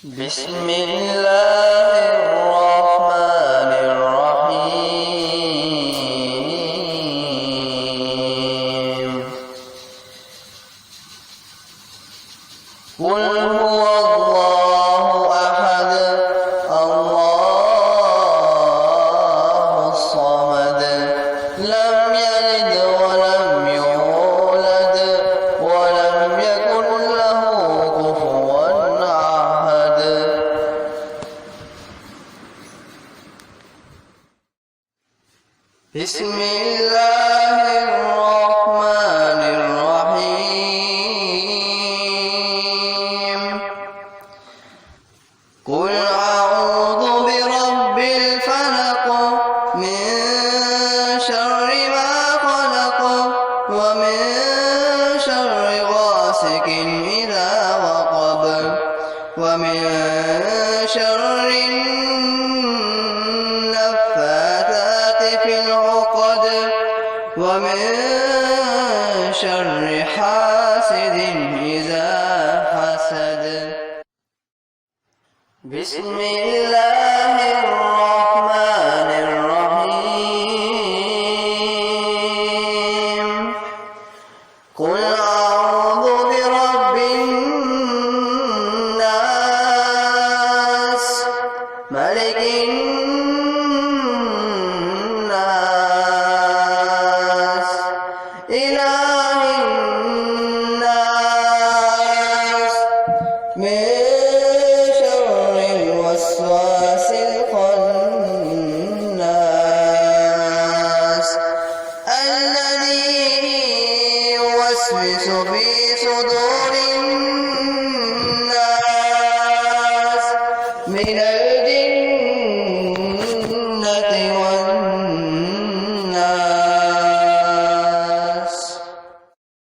بسم الله الرحمن الرحيم قل هو الله أحد الله الصمد لم يلد ولم يولد ولم يكن له كفوا أحد بسم الله الرحمن الرحيم قل أعوذ برب الفلق من شر ما خلق ومن شر غاسق إذا وقب ومن شر النفاثات في العقد ومن شر حاسد إذا حسد بسم الله الرحمن الرحيم قل أعوذ برب الناس ملك الناس إله الناس من شر الوسواس الخناس الذي يوسوس في صدور الناس من